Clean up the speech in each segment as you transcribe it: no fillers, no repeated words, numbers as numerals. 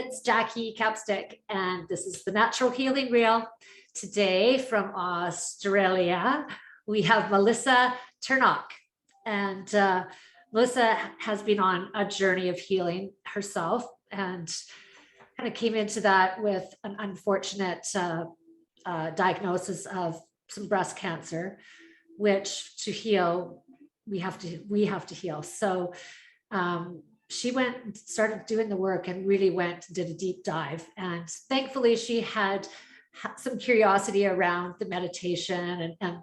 it's Jackie Capstick, and this is the Natural Healing Reel. Today from Australia, we have Melissa Turnock. And Melissa has been on a journey of healing herself and kind of came into that with an unfortunate diagnosis of some breast cancer, which to heal, we have to heal. So she went and started doing the work and really went and did a deep dive. And thankfully she had some curiosity around the meditation and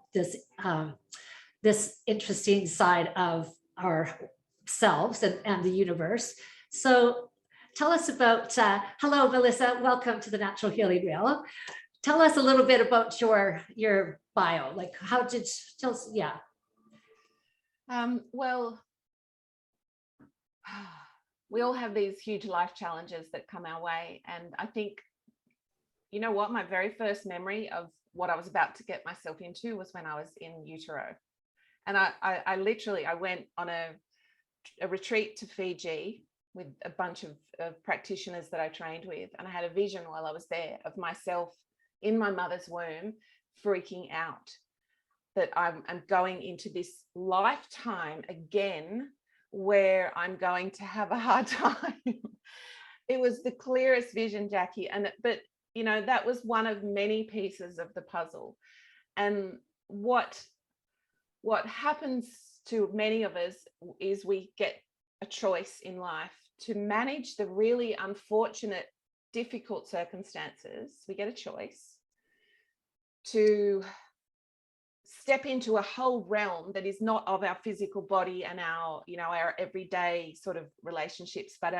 this interesting side of ourselves and the universe. So tell us about, hello, Melissa, welcome to the Natural Healing Reel. Tell us a little bit about your bio, like how did, tell us, yeah. Well, we all have these huge life challenges that come our way. And I think, you know what, my very first memory of what I was about to get myself into was when I was in utero. And I literally went on a retreat to Fiji with a bunch of practitioners that I trained with. And I had a vision while I was there of myself in my mother's womb, freaking out that I'm going into this lifetime again where I'm going to have a hard time. It was the clearest vision, Jackie. But you know, that was one of many pieces of the puzzle. And what happens to many of us is we get a choice in life to manage the really unfortunate, difficult circumstances. We get a choice to step into a whole realm that is not of our physical body and our, you know, our everyday sort of relationships, but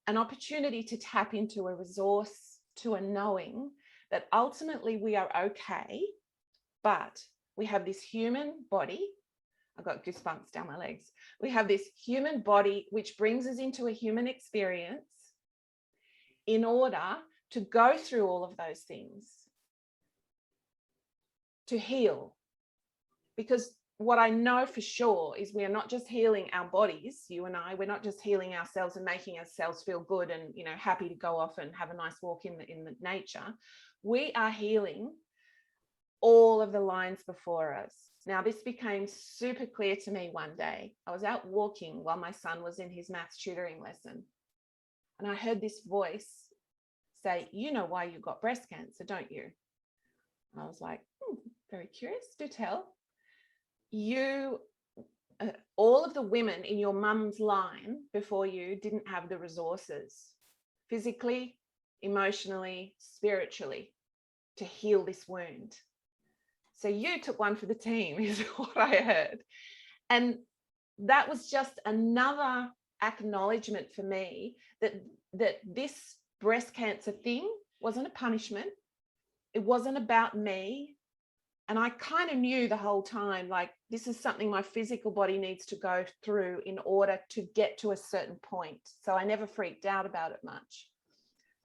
an opportunity to tap into a resource, to a knowing that ultimately we are okay, but we have this human body. I've got goosebumps down my legs. We have this human body which brings us into a human experience in order to go through all of those things, to heal. Because what I know for sure is we are not just healing our bodies, you and I, we're not just healing ourselves and making ourselves feel good and, you know, happy to go off and have a nice walk in the nature. We are healing all of the lines before us. Now, this became super clear to me one day. I was out walking while my son was in his maths tutoring lesson. And I heard this voice say, "You know why you got breast cancer, don't you?" And I was like, very curious, do tell. You, all of the women in your mum's line before you didn't have the resources, physically, emotionally, spiritually, to heal this wound. So you took one for the team, is what I heard. And that was just another acknowledgement for me that this breast cancer thing wasn't a punishment. It wasn't about me. And I kind of knew the whole time, like, this is something my physical body needs to go through in order to get to a certain point. So I never freaked out about it much.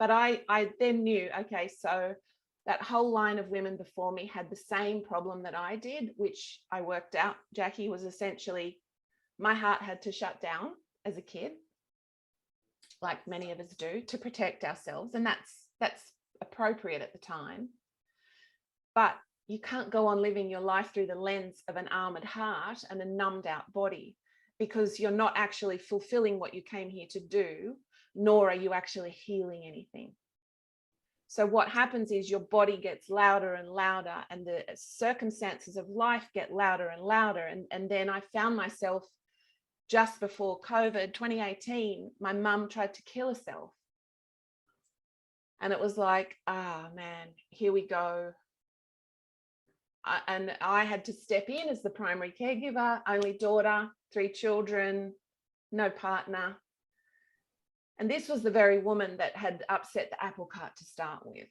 But I then knew, okay, so that whole line of women before me had the same problem that I did, which I worked out, Jackie, was essentially my heart had to shut down as a kid, like many of us do, to protect ourselves. And that's appropriate at the time. But you can't go on living your life through the lens of an armored heart and a numbed out body, because you're not actually fulfilling what you came here to do, nor are you actually healing anything. So what happens is your body gets louder and louder, and the circumstances of life get louder and louder. And then I found myself just before COVID, 2018, my mum tried to kill herself. And it was like, man, here we go. And I had to step in as the primary caregiver, only daughter, 3 children, no partner. And this was the very woman that had upset the apple cart to start with.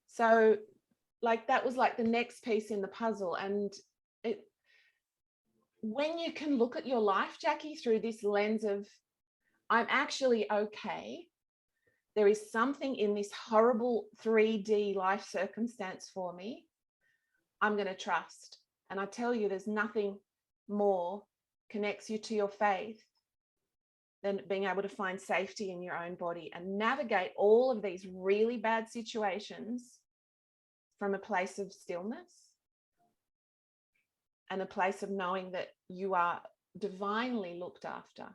So like that was like the next piece in the puzzle. And when you can look at your life, Jackie, through this lens of, I'm actually okay. There is something in this horrible 3D life circumstance for me. I'm going to trust. And I tell you, there's nothing more connects you to your faith then being able to find safety in your own body and navigate all of these really bad situations from a place of stillness and a place of knowing that you are divinely looked after.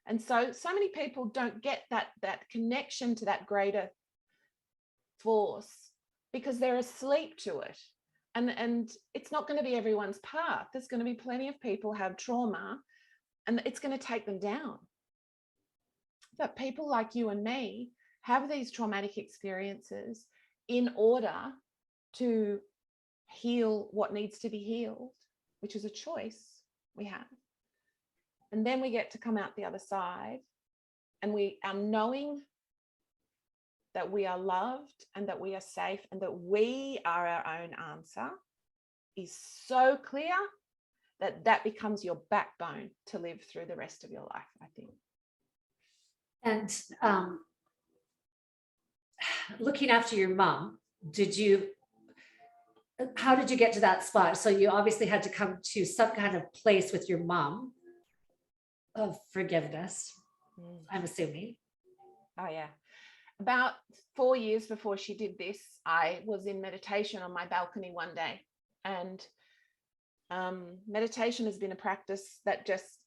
And so many people don't get that connection to that greater force because they're asleep to it. And it's not going to be everyone's path. There's going to be plenty of people have trauma and it's going to take them down. But people like you and me have these traumatic experiences in order to heal what needs to be healed, which is a choice we have. And then we get to come out the other side and we are knowing that we are loved and that we are safe and that we are our own answer is so clear that becomes your backbone to live through the rest of your life, I think. And looking after your mom, how did you get to that spot? So you obviously had to come to some kind of place with your mom of forgiveness, I'm assuming. Oh, yeah. About 4 years before she did this, I was in meditation on my balcony one day. And meditation has been a practice that just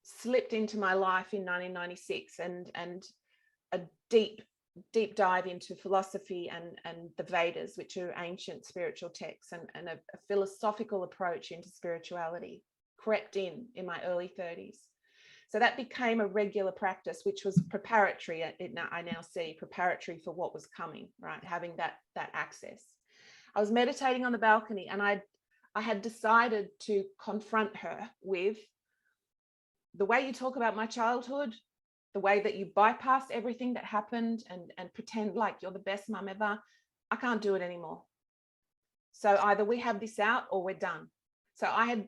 slipped into my life in 1996 and a deep dive into philosophy and the Vedas, which are ancient spiritual texts, and a philosophical approach into spirituality crept in my early 30s. So that became a regular practice, which was preparatory. I now see preparatory for what was coming, right? Having that access. I was meditating on the balcony and I had decided to confront her with the way you talk about my childhood, the way that you bypass everything that happened and pretend like you're the best mum ever. I can't do it anymore. So either we have this out or we're done. So I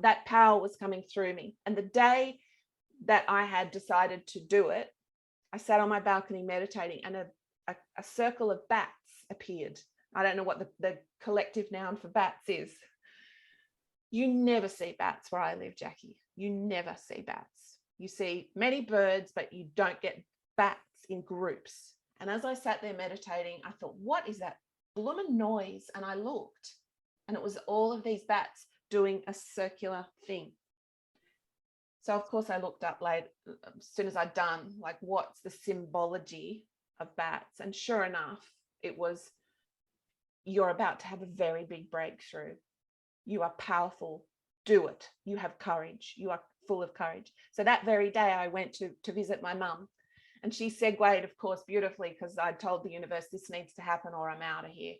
that power was coming through me. And the day that I had decided to do it, I sat on my balcony meditating and a circle of bats appeared. I don't know what the collective noun for bats is. You never see bats where I live, Jackie. You never see bats. You see many birds, but you don't get bats in groups. And as I sat there meditating, I thought, what is that blooming noise? And I looked. And it was all of these bats doing a circular thing. So, of course, I looked up late as soon as I'd done, like, what's the symbology of bats? And sure enough, it was, you're about to have a very big breakthrough. You are powerful. Do it. You have courage. You are full of courage. So that very day, I went to visit my mum. And she segued, of course, beautifully, because I told the universe, this needs to happen or I'm out of here.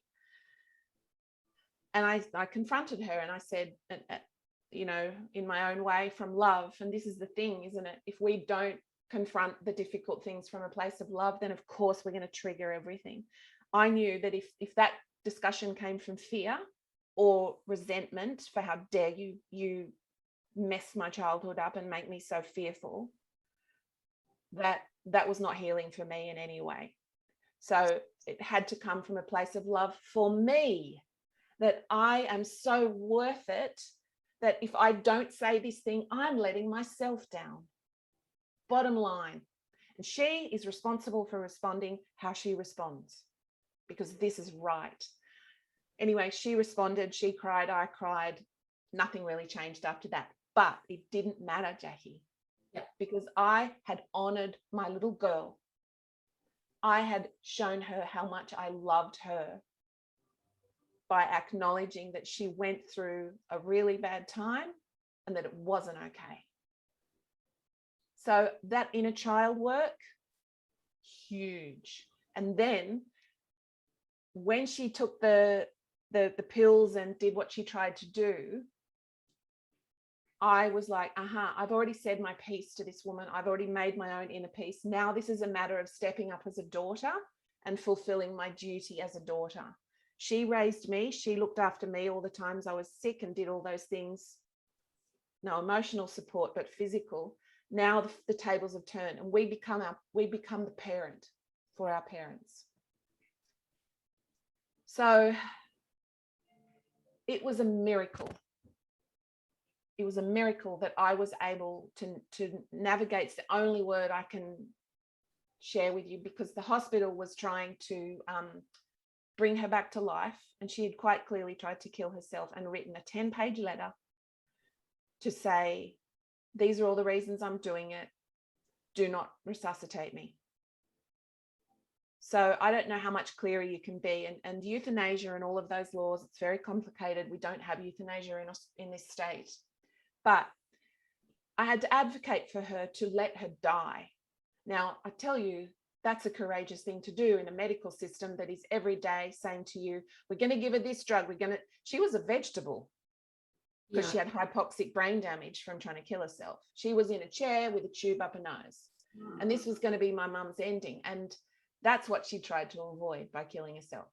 And I confronted her and I said, you know, in my own way, from love. And this is the thing, isn't it? If we don't confront the difficult things from a place of love, then of course we're going to trigger everything. I knew that if that discussion came from fear or resentment for how dare you mess my childhood up and make me so fearful, that was not healing for me in any way. So it had to come from a place of love for me, that I am so worth it, that if I don't say this thing, I'm letting myself down. Bottom line. And she is responsible for responding how she responds, because this is right. Anyway, she responded, she cried, I cried. Nothing really changed after that. But it didn't matter, Jackie, because I had honored my little girl. I had shown her how much I loved her by acknowledging that she went through a really bad time and that it wasn't okay. So that inner child work, huge. And then when she took the pills and did what she tried to do, I was like, I've already said my piece to this woman. I've already made my own inner peace. Now this is a matter of stepping up as a daughter and fulfilling my duty as a daughter. She raised me. She looked after me all the times I was sick and did all those things. No emotional support, but physical. Now the tables have turned and we become the parent for our parents. So it was a miracle. it was a miracle that I was able to navigate. It's the only word I can share with you, because the hospital was trying to bring her back to life, and she had quite clearly tried to kill herself and written a 10-page letter to say, these are all the reasons I'm doing it. Do not resuscitate me. So I don't know how much clearer you can be. And euthanasia and all of those laws, it's very complicated. We don't have euthanasia in this state. But I had to advocate for her to let her die. Now, I tell you, that's a courageous thing to do in a medical system that is every day saying to you, we're going to give her this drug. She was a vegetable because she had hypoxic brain damage from trying to kill herself. She was in a chair with a tube up her nose. And this was going to be my mum's ending. And that's what she tried to avoid by killing herself,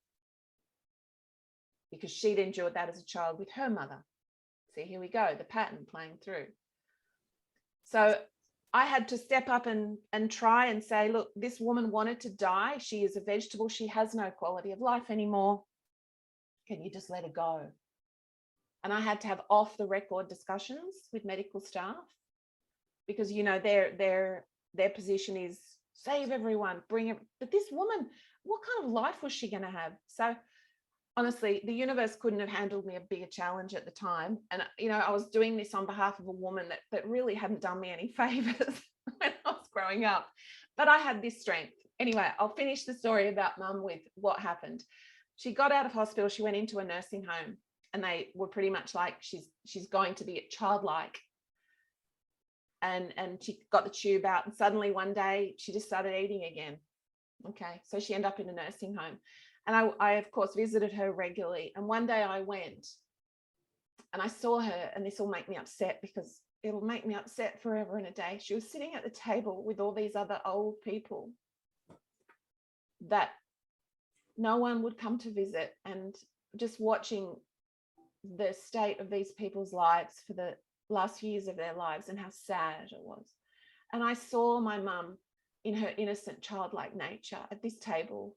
because she'd endured that as a child with her mother. See, here we go, the pattern playing through. So I had to step up and try and say, look, this woman wanted to die. She is a vegetable. She has no quality of life anymore. Can you just let her go? And I had to have off the record discussions with medical staff, because, you know, their position is save everyone, bring it. But this woman, what kind of life was she going to have? So honestly, the universe couldn't have handled me a bigger challenge at the time. And, you know, I was doing this on behalf of a woman that really hadn't done me any favors when I was growing up. But I had this strength. Anyway, I'll finish the story about mum with what happened. She got out of hospital. She went into a nursing home, and they were pretty much like, she's going to be childlike. And she got the tube out, and suddenly one day she just started eating again. Okay, so she ended up in a nursing home. And I of course visited her regularly. And one day I went and I saw her, and this will make me upset because it'll make me upset forever and a day. She was sitting at the table with all these other old people that no one would come to visit, and just watching the state of these people's lives for the last few years of their lives and how sad it was. And I saw my mum in her innocent childlike nature at this table,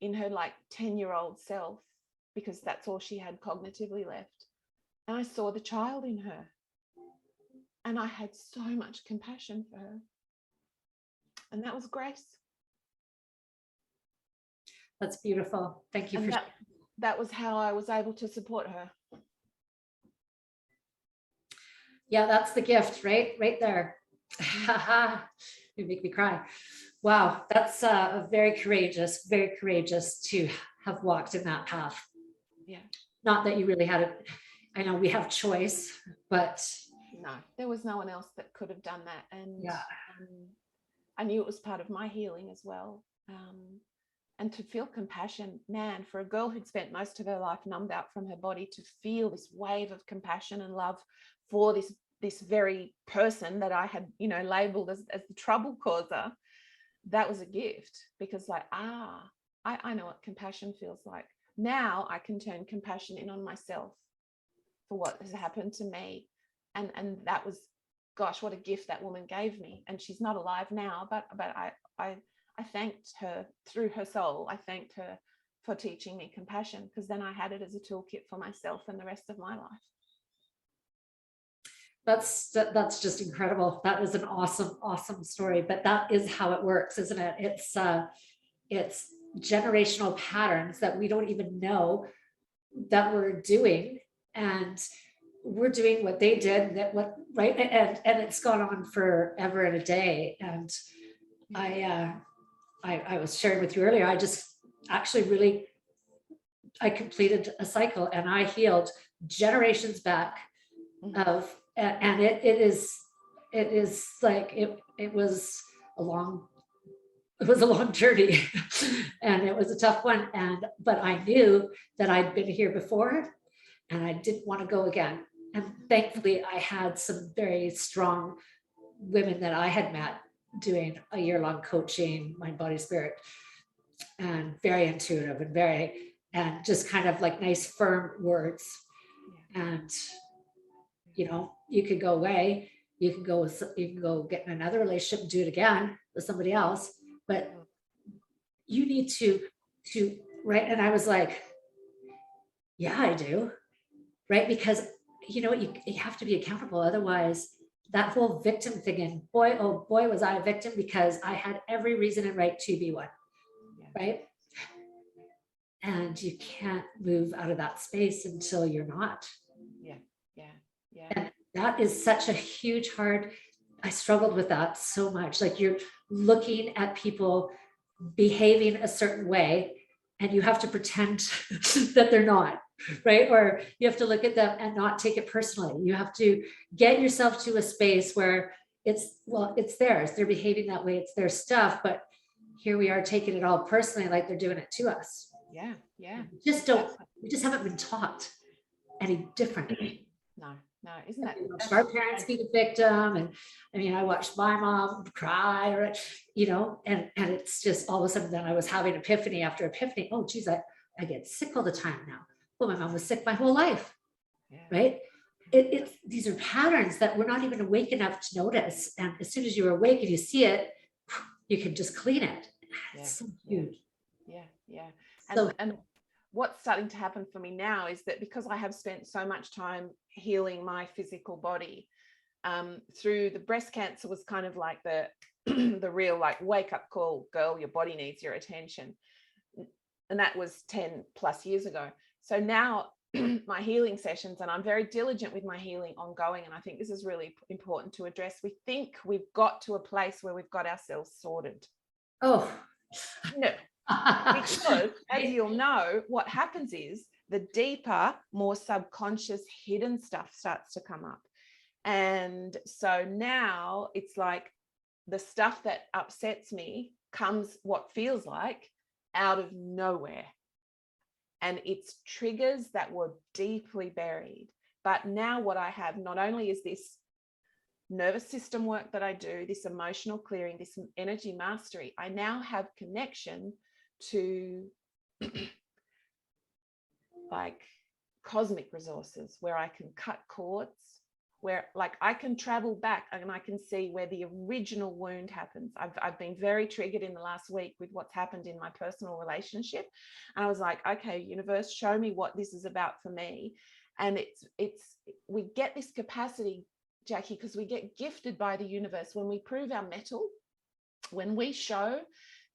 in her like 10-year-old self, because that's all she had cognitively left. And I saw the child in her, and I had so much compassion for her. And that was grace. That's beautiful. Thank you. And that was how I was able to support her. Yeah, that's the gift, right? Right there. You make me cry. Wow, that's very courageous to have walked in that path. Yeah. Not that you really had it. I know we have choice, but no, there was no one else that could have done that. And yeah, I knew it was part of my healing as well. And to feel compassion, man, for a girl who'd spent most of her life numbed out from her body, to feel this wave of compassion and love for this very person that I had, you know, labeled as the trouble causer, that was a gift. Because like, I know what compassion feels like. Now I can turn compassion in on myself for what has happened to me. And that was, gosh, what a gift that woman gave me. And she's not alive now, but I thanked her through her soul. I thanked her for teaching me compassion, because then I had it as a toolkit for myself and the rest of my life. That's just incredible. That is an awesome story. But that is how it works, isn't it? It's generational patterns that we don't even know that we're doing, and we're doing what they did, right? And it's gone on forever and a day. And I was sharing with you earlier, I just actually I completed a cycle, and I healed generations back of, and it is like, it was a long journey and it was a tough one. But I knew that I'd been here before, and I didn't want to go again. And thankfully I had some very strong women that I had met doing a year-long coaching, mind, body, spirit, and very intuitive and just kind of like nice firm words. And you know, you could go away, you can go get in another relationship and do it again with somebody else, but you need to right. And I was like, yeah, I do, right? Because you know, you have to be accountable. Otherwise, that whole victim thing, and boy, oh boy, was I a victim because I had every reason and right to be one, right? And you can't move out of that space until you're not. And that is such a huge, hard, I struggled with that so much. Like, you're looking at people behaving a certain way and you have to pretend that they're not, right? Or you have to look at them and not take it personally. You have to get yourself to a space where it's, well, it's theirs. They're behaving that way. It's their stuff. But here we are taking it all personally, like they're doing it to us. We just don't, we just haven't been taught any different. No, isn't that? Our parents be the victim, and I mean, I watched my mom cry, or you know, and it's just all of a sudden then I was having epiphany after epiphany. Oh, geez, I get sick all the time now. Well, my mom was sick my whole life, right? These are patterns that we're not even awake enough to notice, and as soon as you're awake and you see it, you can just clean it. It's so huge. And what's starting to happen for me now is that because I have spent so much time healing my physical body, through the breast cancer was kind of like the the real like wake up call, girl, your body needs your attention. And that was 10 plus years ago. So now my healing sessions, and I'm very diligent with my healing ongoing. And I think this is really important to address. We think we've got to a place where we've got ourselves sorted. Oh, no. Because as you'll know, what happens is the deeper, more subconscious hidden stuff starts to come up. And so now it's like the stuff that upsets me comes, what feels like, out of nowhere. And it's triggers that were deeply buried. But now what I have not only is this nervous system work that I do, this emotional clearing, this energy mastery, I now have connection to like cosmic resources where I can cut cords, where like I can travel back and I can see where the original wound happens. I've been very triggered in the last week with what's happened in my personal relationship. And I was like, okay, universe, show me what this is about for me. And we get this capacity, Jackie, because we get gifted by the universe when we prove our mettle, when we show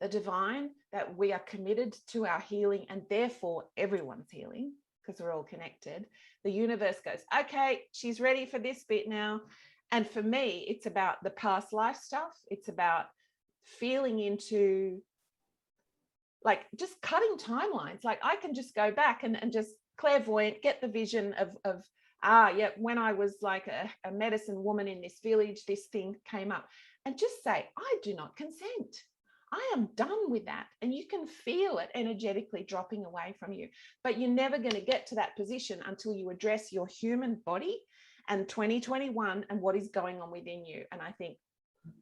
the divine that we are committed to our healing, and therefore everyone's healing because we're all connected. The universe goes, okay, she's ready for this bit now. And for me, it's about the past life stuff. It's about feeling into like just cutting timelines. Like I can just go back and just clairvoyant, get the vision of when I was like a medicine woman in this village, this thing came up, and just say, I do not consent. I am done with that. And you can feel it energetically dropping away from you, but you're never going to get to that position until you address your human body and 2021 and what is going on within you. And I think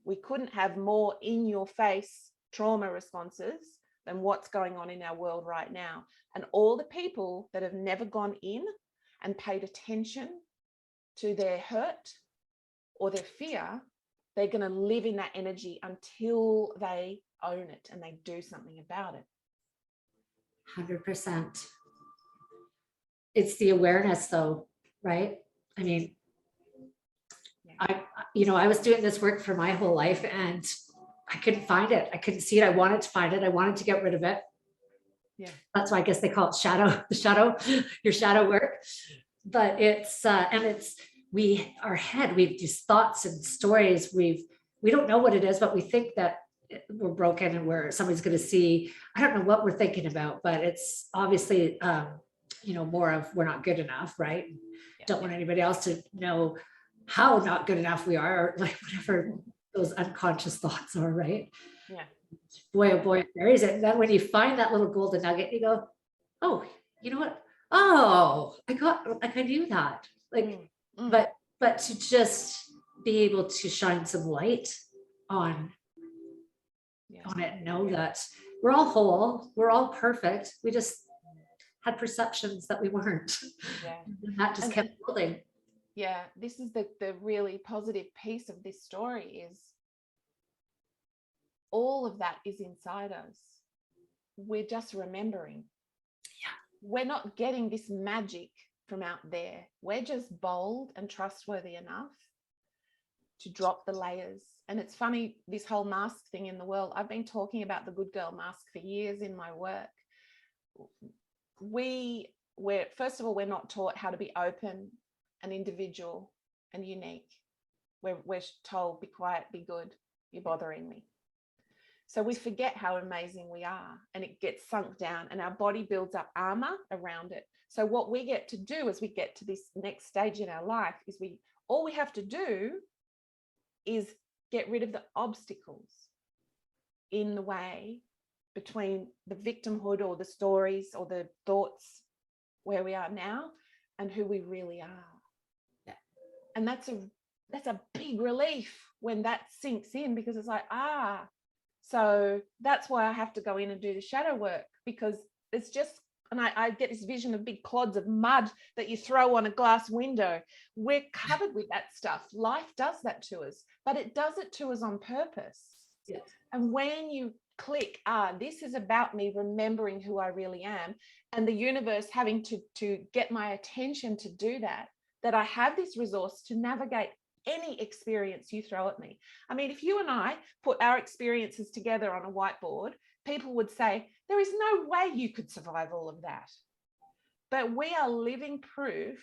we couldn't have more in your face trauma responses than what's going on in our world right now. And all the people that have never gone in and paid attention to their hurt or their fear, they're going to live in that energy until they own it and they do something about it. 100%. It's the awareness though, right? I mean, I was doing this work for my whole life and I couldn't find it. I couldn't see it. I wanted to find it. I wanted to get rid of it. That's why I guess they call it your shadow work. But it's, our head, we have these thoughts and stories. We don't know what it is, but we think that we're broken and somebody's going to see. I don't know what we're thinking about, but it's obviously, more of we're not good enough, right? Don't want anybody else to know how not good enough we are, or like whatever those unconscious thoughts are, right? Boy, oh boy, it buries it. And then when you find that little golden nugget, you go, oh, you know what? Oh, I knew that. But to just be able to shine some light on it and know that we're all whole, we're all perfect. We just had perceptions that we weren't. And that just kept building. This is the really positive piece of this story is all of that is inside us. We're just remembering. We're not getting this magic from out there. We're just bold and trustworthy enough to drop the layers. And it's funny, this whole mask thing in the world, I've been talking about the good girl mask for years in my work. We're first of all, we're not taught how to be open and individual and unique. We're told, be quiet, be good, you're bothering me. So we forget how amazing we are, and it gets sunk down, and our body builds up armor around it. So what we get to do as we get to this next stage in our life is all we have to do is get rid of the obstacles in the way between the victimhood or the stories or the thoughts where we are now and who we really are. Yeah. And that's a big relief when that sinks in, because it's like, so that's why I have to go in and do the shadow work, because it's just, and I get this vision of big clods of mud that you throw on a glass window. We're covered with that stuff. Life does that to us, but it does it to us on purpose. Yes. And when you click, this is about me remembering who I really am, and the universe having to get my attention to do that I have this resource to navigate any experience you throw at me. I mean, if you and I put our experiences together on a whiteboard, people would say, there is no way you could survive all of that. But we are living proof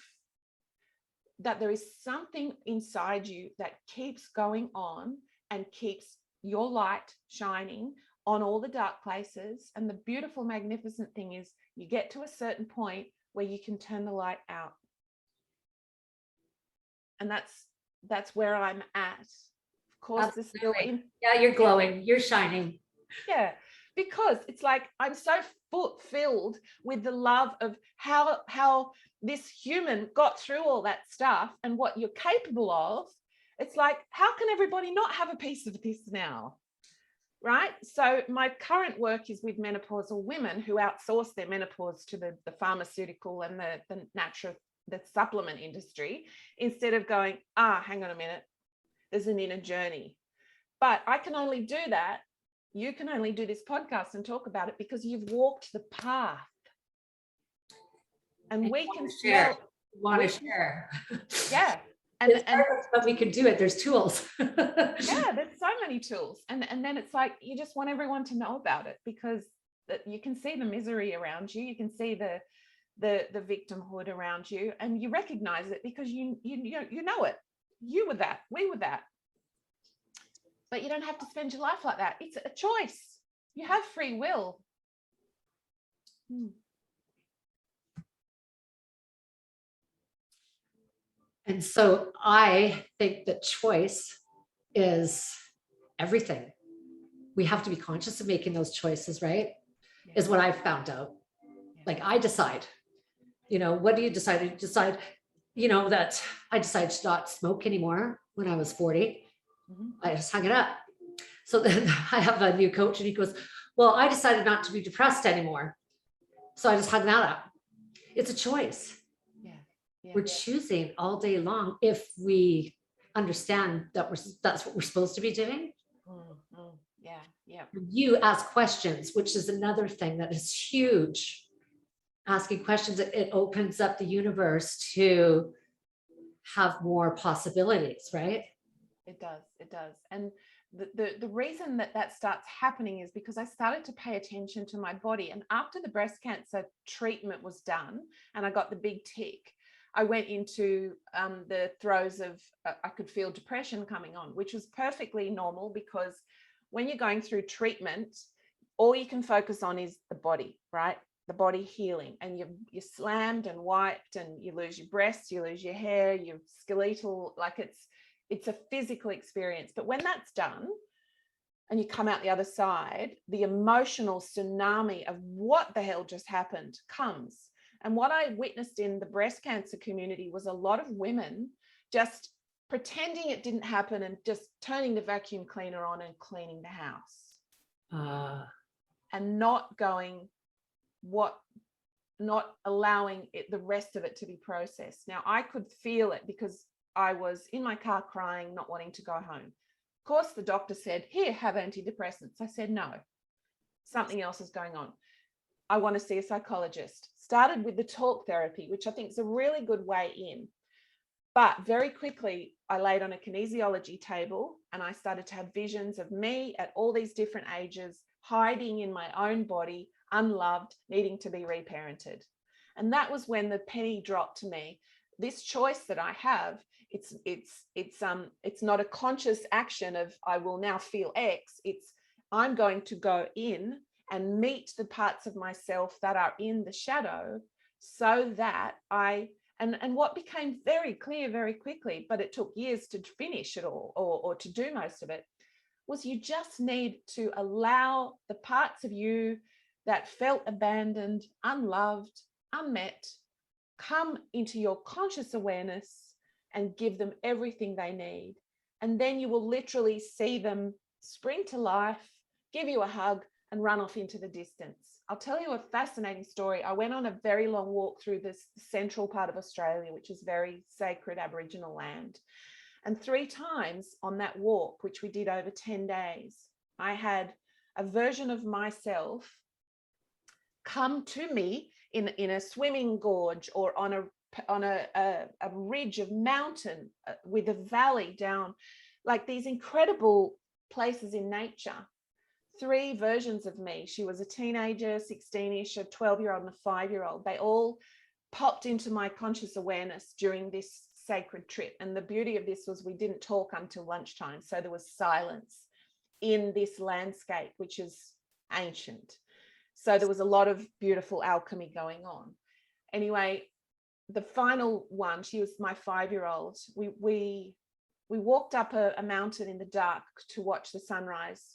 that there is something inside you that keeps going on and keeps your light shining on all the dark places. And the beautiful, magnificent thing is you get to a certain point where you can turn the light out. And that's where I'm at. Of course, there's still yeah, you're glowing, you're shining. Yeah, because it's like I'm so filled with the love of how this human got through all that stuff and what you're capable of. It's like, how can everybody not have a piece of this now? Right? So my current work is with menopausal women who outsource their menopause to the pharmaceutical and the supplement industry, instead of going, hang on a minute, there's an inner journey. But I can only do that. You can only do this podcast and talk about it because you've walked the path. And we can share. Want to share. Yeah. And but we can do it. There's tools. Yeah, there's so many tools. And then it's like, you just want everyone to know about it, because you can see the misery around you. You can see the victimhood around you, and you recognize it because you know it. You were that, we were that. But you don't have to spend your life like that. It's a choice. You have free will. And so I think that choice is everything. We have to be conscious of making those choices, right? Yeah. Is what I've found out. Yeah. Like I decide, what do you decide? You decide, that I decided to not smoke anymore when I was 40. Mm-hmm. I just hung it up. So then I have a new coach and he goes, well, I decided not to be depressed anymore. So I just hung that up. It's a choice. Yeah, we're choosing all day long if we understand that that's what we're supposed to be doing. Yeah. You ask questions, which is another thing that is huge. Asking questions, it opens up the universe to have more possibilities, right? It does. And the reason that starts happening is because I started to pay attention to my body. And after the breast cancer treatment was done and I got the big tick, I went into the throes of, I could feel depression coming on, which was perfectly normal, because when you're going through treatment, all you can focus on is the body, right? The body healing, and you're slammed and wiped, and you lose your breasts, you lose your hair, you're skeletal, like it's a physical experience. But when that's done and you come out the other side, the emotional tsunami of what the hell just happened comes. And what I witnessed in the breast cancer community was a lot of women just pretending it didn't happen and just turning the vacuum cleaner on and cleaning the house. And not allowing the rest of it to be processed. Now, I could feel it because I was in my car crying, not wanting to go home. Of course, the doctor said, here, have antidepressants. I said, no, something else is going on. I want to see a psychologist. Started with the talk therapy, which I think is a really good way in. But very quickly, I laid on a kinesiology table and I started to have visions of me at all these different ages, hiding in my own body, unloved, needing to be reparented. And that was when the penny dropped to me. This choice that I have, it's not a conscious action of I will now feel X. It's I'm going to go in and meet the parts of myself that are in the shadow, so that and what became very clear very quickly, but it took years to finish it all or to do most of it, was you just need to allow the parts of you that felt abandoned, unloved, unmet, come into your conscious awareness and give them everything they need. And then you will literally see them spring to life, give you a hug, and run off into the distance. I'll tell you a fascinating story. I went on a very long walk through this central part of Australia, which is very sacred Aboriginal land. And 3 times on that walk, which we did over 10 days, I had a version of myself come to me in a swimming gorge or on a ridge of mountain with a valley down, like these incredible places in nature. 3 versions of me. She was a teenager, 16-ish, a 12-year-old and a 5-year-old. They all popped into my conscious awareness during this sacred trip. And the beauty of this was we didn't talk until lunchtime. So there was silence in this landscape, which is ancient. So there was a lot of beautiful alchemy going on. Anyway, the final one, she was my 5-year-old. We walked up a mountain in the dark to watch the sunrise.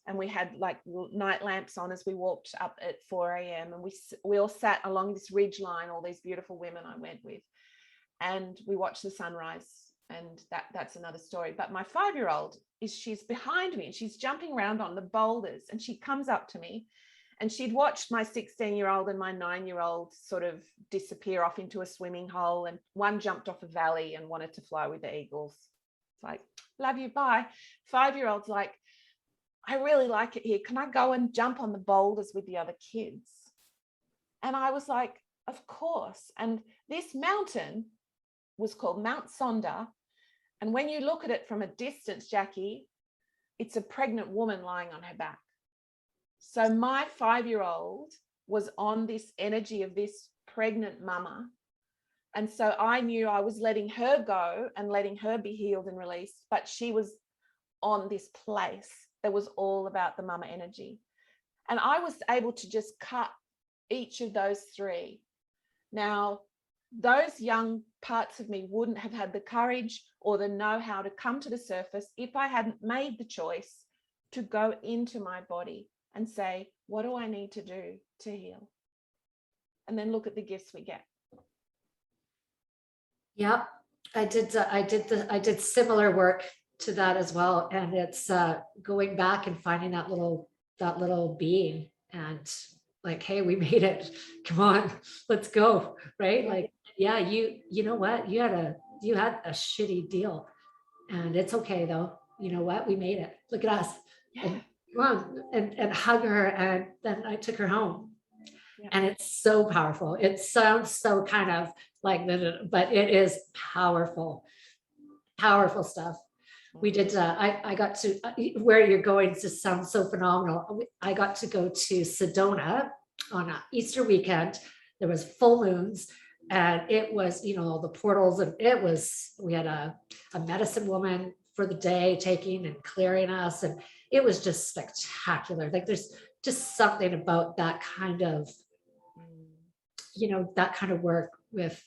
And we had like night lamps on as we walked up at 4 a.m. And we all sat along this ridge line, all these beautiful women I went with, and we watched the sunrise. And that's another story. But my 5-year-old she's behind me and she's jumping around on the boulders, and she comes up to me, and she'd watched my 16-year-old and my 9-year-old sort of disappear off into a swimming hole. And one jumped off a valley and wanted to fly with the eagles. It's like, love you, bye. 5-year-old's like, I really like it here. Can I go and jump on the boulders with the other kids? And I was like, of course. And this mountain was called Mount Sonder. And when you look at it from a distance, Jackie, it's a pregnant woman lying on her back. So my 5-year-old was on this energy of this pregnant mama. And so I knew I was letting her go and letting her be healed and released, but she was on this place that was all about the mama energy. And I was able to just cut each of those 3. Now, those young parts of me wouldn't have had the courage or the know-how to come to the surface if I hadn't made the choice to go into my body and say, what do I need to do to heal? And then look at the gifts we get. Yeah, I did similar work to that as well. And it's going back and finding that little being and like, hey, we made it. Come on, let's go. Right. Yeah. Like, yeah, you know what? You had a shitty deal and it's okay though. You know what? We made it. Look at us. Yeah. And come on and hug her. And then I took her home. Yeah. And it's so powerful. It sounds so kind of like, but it is powerful stuff. We did, I got to, where you're going just sounds so phenomenal. I got to go to Sedona on an Easter weekend. There was full moons and it was, all the portals, and we had a medicine woman for the day taking and clearing us. And it was just spectacular. Like there's just something about that kind of, that kind of work with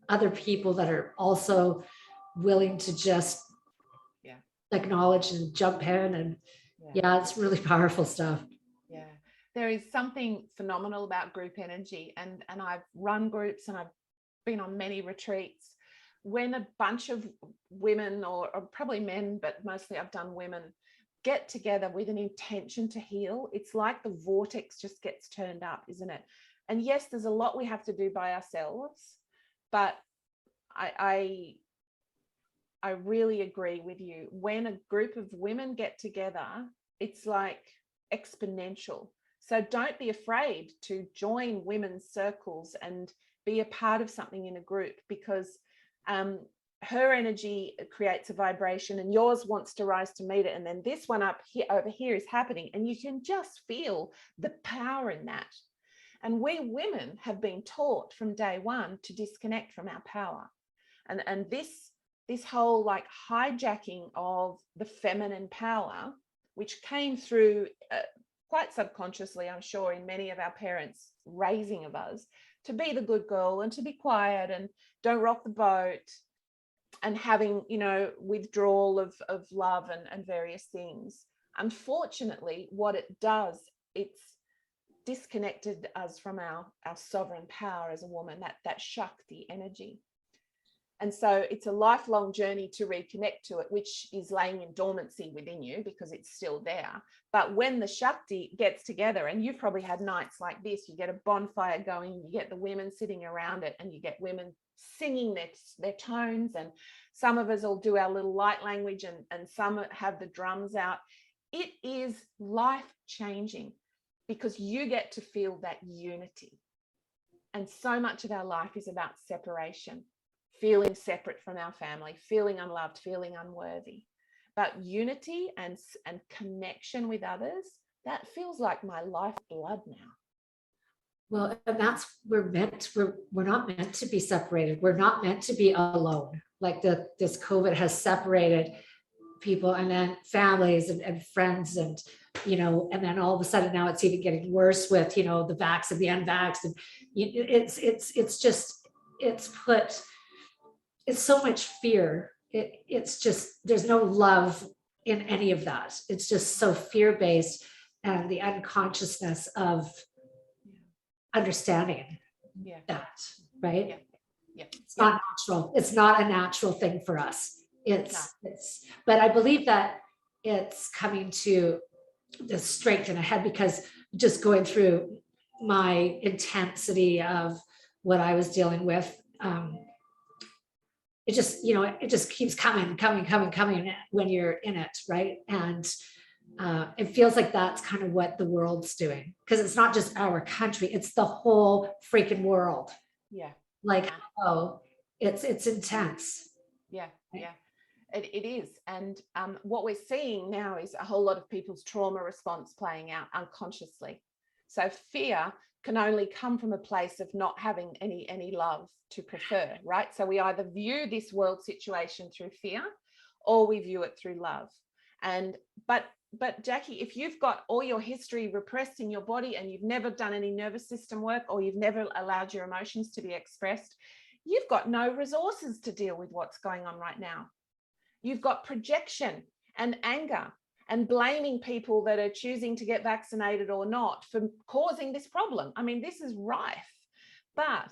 other people that are also willing to just acknowledge and jump in. And yeah, it's really powerful stuff. Yeah, there is something phenomenal about group energy, and I've run groups and I've been on many retreats. When a bunch of women or probably men, but mostly I've done women, get together with an intention to heal, it's like the vortex just gets turned up, isn't it? And yes, there's a lot we have to do by ourselves, but I really agree with you. When a group of women get together, it's like exponential. So don't be afraid to join women's circles and be a part of something in a group, because her energy creates a vibration and yours wants to rise to meet it. And then this one up here, over here, is happening, and you can just feel the power in that. And we women have been taught from day one to disconnect from our power. And this whole like hijacking of the feminine power, which came through quite subconsciously, I'm sure, in many of our parents' raising of us, to be the good girl and to be quiet and don't rock the boat, and having, you know, withdrawal of love and various things. Unfortunately, what it does, it's disconnected us from our sovereign power as a woman, that Shakti energy. And so it's a lifelong journey to reconnect to it, which is laying in dormancy within you because it's still there. But when the Shakti gets together, and you've probably had nights like this, you get a bonfire going, you get the women sitting around it, and you get women singing their tones, and some of us will do our little light language, and some have the drums out. It is life-changing because you get to feel that unity. And so much of our life is about separation, feeling separate from our family, feeling unloved, feeling unworthy. But unity and connection with others, that feels like my lifeblood now. Well, and that's, we're not meant to be separated. We're not meant to be alone. Like this COVID has separated people, and then families and friends, and, you know, and then all of a sudden now it's even getting worse with, you know, the vax and the unvaxxed. And it's so much fear. It's just, there's no love in any of that. It's just so fear-based, and the unconsciousness of understanding that, right? It's not natural. It's not a natural thing for us. But I believe that it's coming to the strength in a head, because just going through my intensity of what I was dealing with, it just, you know, it just keeps coming when you're in it, right? And it feels like that's kind of what the world's doing, because it's not just our country, it's the whole freaking world. Like, oh, it's intense. It is. And what we're seeing now is a whole lot of people's trauma response playing out unconsciously. So fear can only come from a place of not having any love to prefer, right? So we either view this world situation through fear, or we view it through love. And but Jackie, if you've got all your history repressed in your body, and you've never done any nervous system work, or you've never allowed your emotions to be expressed, you've got no resources to deal with what's going on right now. You've got projection and anger and blaming people that are choosing to get vaccinated or not for causing this problem. I mean, this is rife. But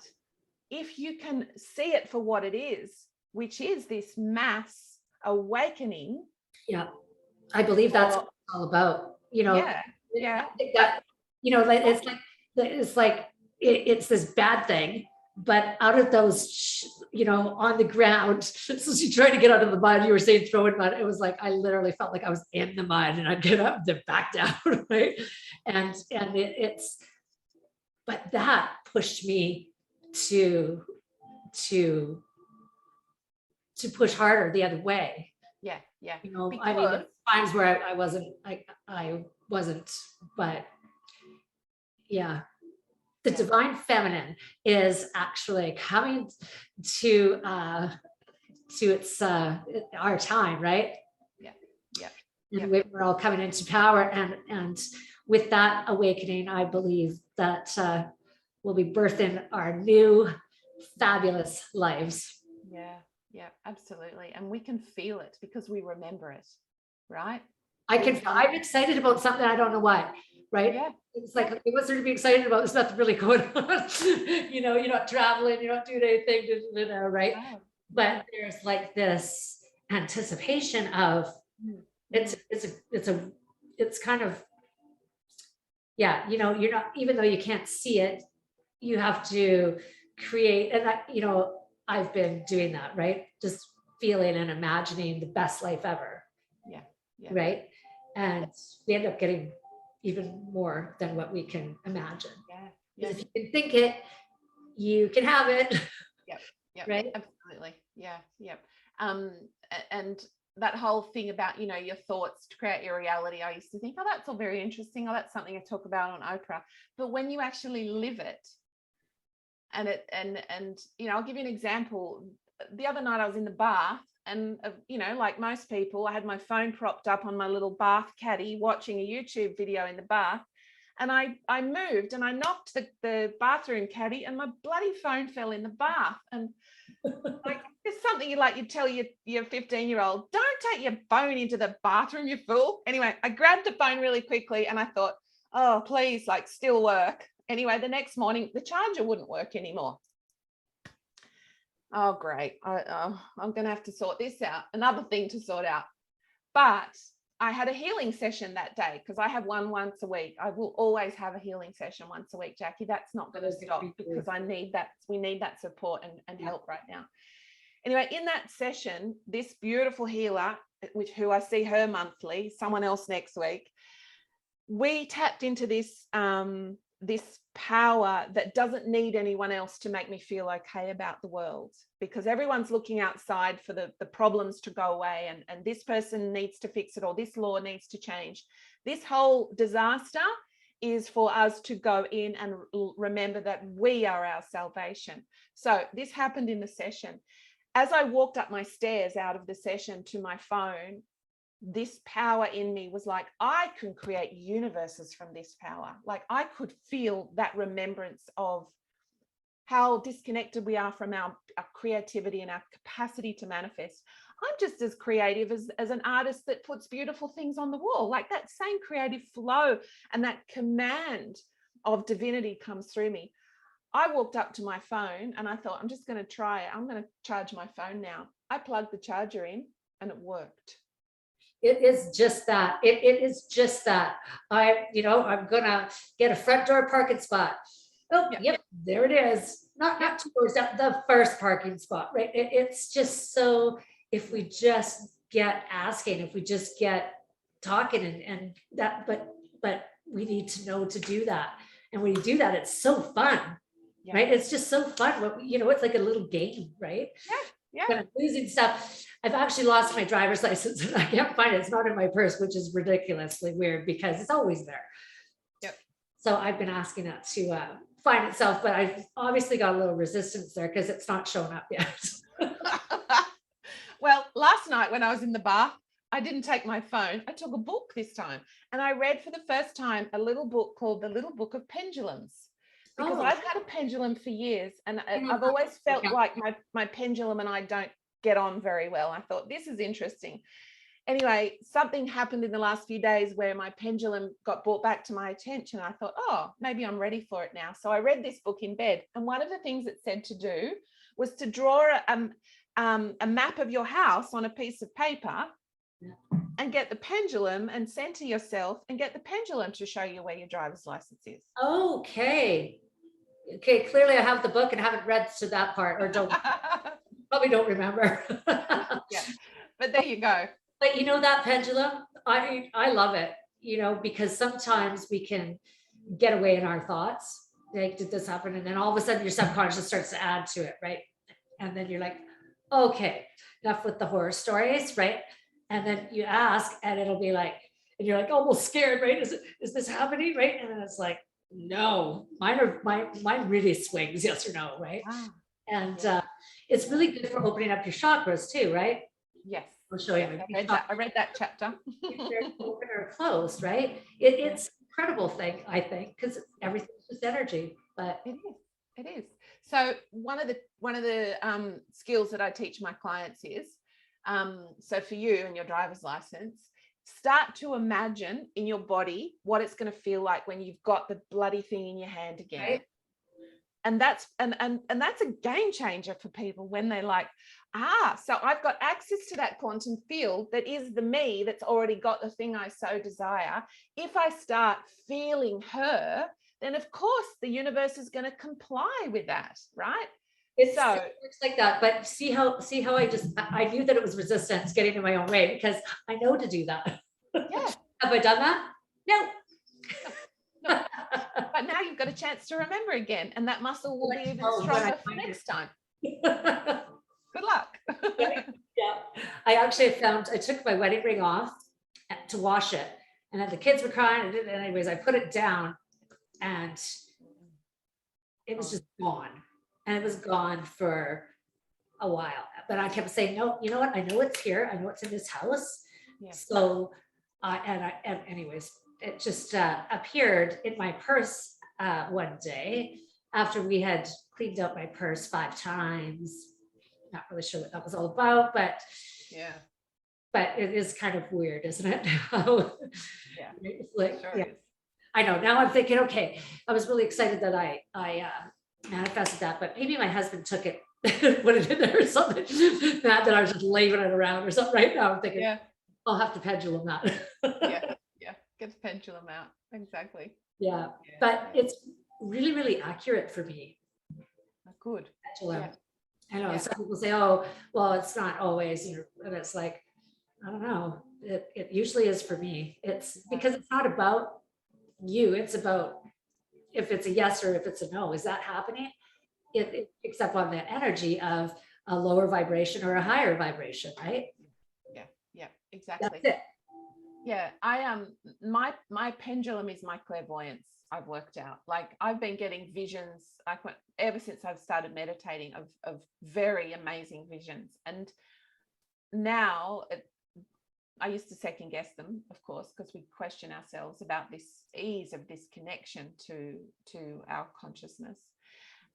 if you can see it for what it is, which is this mass awakening. Yeah, I believe that's what it's all about. You know, I think that, you know, it's this bad thing, but out of those, you know, on the ground, so you trying to get out of the mud, you were saying throw in mud, it was like I literally felt like I was in the mud, and I'd get up and then back down, right? And but that pushed me to push harder the other way. You know, because, I mean, times where I wasn't, but yeah. The divine feminine is actually coming to its our time, right? And we're all coming into power, and with that awakening, I believe that we'll be birthing our new fabulous lives. Yeah, absolutely. And we can feel it because we remember it, right? I'm excited about something, I don't know what, right? It's like, okay, what's there to be excited about? There's nothing really going on. You know, you're not traveling, you're not doing anything, you know, right? But there's like this anticipation of it's kind of, yeah, you know, you're not, even though you can't see it, you have to create, and that, you know, I've been doing that, right? Just feeling and imagining the best life ever. Right. And we end up getting, even more than what we can imagine. Yeah. Because if you can think it, you can have it. Yep. Right. Absolutely. Yeah. Yep. And that whole thing about, you know, your thoughts to create your reality, I used to think, oh, that's all very interesting. Oh, that's something I talk about on Oprah. But when you actually live it, and you know, I'll give you an example. The other night I was in the bath, and you know, like most people, I had my phone propped up on my little bath caddy watching a YouTube video in the bath, and I moved and I knocked the bathroom caddy, and my bloody phone fell in the bath. And like, it's something you tell your 15-year-old, don't take your phone into the bathroom, you fool. Anyway, I grabbed the phone really quickly and I thought, oh, please, like, still work. Anyway, the next morning, the charger wouldn't work anymore. Oh, great. I'm going to have to sort this out. Another thing to sort out. But I had a healing session that day, because I have one once a week. I will always have a healing session once a week, Jackie. That's not going to stop, because I need that. We need that support and help right now. Anyway, in that session, this beautiful healer, who I see her monthly, someone else next week, we tapped into this this power that doesn't need anyone else to make me feel okay about the world, because everyone's looking outside for the problems to go away, and this person needs to fix it, or this law needs to change. This whole disaster is for us to go in and remember that we are our salvation. So this happened in the session. As I walked up my stairs out of the session to my phone, this power in me was like, I can create universes from this power. Like, I could feel that remembrance of how disconnected we are from our creativity and our capacity to manifest. I'm just as creative as an artist that puts beautiful things on the wall. Like, that same creative flow and that command of divinity comes through me. I walked up to my phone and I thought, I'm just going to try it. I'm going to charge my phone now. I plugged the charger in and it worked. It is just that. It is just that. I'm going to get a front door parking spot. Oh, yep, there it is. Not towards the first parking spot, right? It's just so, if we just get asking, if we just get talking and that, but we need to know to do that. And when you do that, it's so fun. Yeah. Right? It's just so fun. It's like a little game, right? Yeah. But I'm losing stuff. I've actually lost my driver's license and I can't find it. It's not in my purse, which is ridiculously weird because it's always there. Yep. So I've been asking that to find itself, but I've obviously got a little resistance there because it's not showing up yet. Well, last night when I was in the bath, I didn't take my phone. I took a book this time, and I read for the first time a little book called The Little Book of Pendulums. Because I've had a pendulum for years, and I've always felt like my pendulum and I don't get on very well. I thought, this is interesting. Anyway, something happened in the last few days where my pendulum got brought back to my attention. I thought, oh, maybe I'm ready for it now. So I read this book in bed, and one of the things it said to do was to draw a map of your house on a piece of paper and get the pendulum and center yourself and get the pendulum to show you where your driver's license is. Okay, clearly I have the book and haven't read to that part, or probably don't remember. Yeah, but there you go. But that pendulum, I love it, because sometimes we can get away in our thoughts. Like, did this happen? And then all of a sudden your subconscious starts to add to it, right? And then you're like, okay, enough with the horror stories, right? And then you ask and it'll be like, and you're like almost scared, right? Is this happening, right? And then it's like, no, mine really swings, yes or no, right? Wow. And it's really good for opening up your chakras too, right? Yes. I'll show you. I read that chapter. Open or closed, right? It's an incredible thing, I think, because everything's just energy. But it is. So one of the skills that I teach my clients is, so for you and your driver's license, start to imagine in your body what it's going to feel like when you've got the bloody thing in your hand again. Right. And that's a game changer for people when they're like, so I've got access to that quantum field that is the me that's already got the thing I so desire. If I start feeling her, then of course the universe is going to comply with that, right? It works like that. But see how I knew that it was resistance getting in my own way, because I know to do that. Yeah. Have I done that? No. No. But now you've got a chance to remember again, and that muscle will be even stronger for next time. Good luck. Yeah. I took my wedding ring off to wash it, and then the kids were crying, and anyways, I put it down, and it was just gone. And it was gone for a while. But I kept saying, no, you know what? I know it's here. I know it's in this house. Yeah. So, and anyways, it just appeared in my purse one day after we had cleaned out my purse 5 times. Not really sure what that was all about, but yeah, it is kind of weird, isn't it? Yeah, it's like, sure yeah. is. I know. Now I'm thinking, okay, I was really excited that I manifested that, but maybe my husband took it, put it in there or something. Not that I was just leaving it around or something. Right now I'm thinking, Yeah, I'll have to pendulum that. yeah, get the pendulum out. Exactly. Yeah, but it's really, really accurate for me. Good. Pendulum. Yeah. I know Yeah. some people say, oh, well, it's not always, and it's like, I don't know. It usually is for me. It's because it's not about you. It's about if it's a yes or if it's a no. Is that happening? It picks up on the energy of a lower vibration or a higher vibration, right? Yeah, exactly. That's it. Yeah, my pendulum is my clairvoyance. I've worked out. Like I've been getting visions ever since I've started meditating of very amazing visions. And now I used to second guess them, of course, because we question ourselves about this ease of this connection to our consciousness.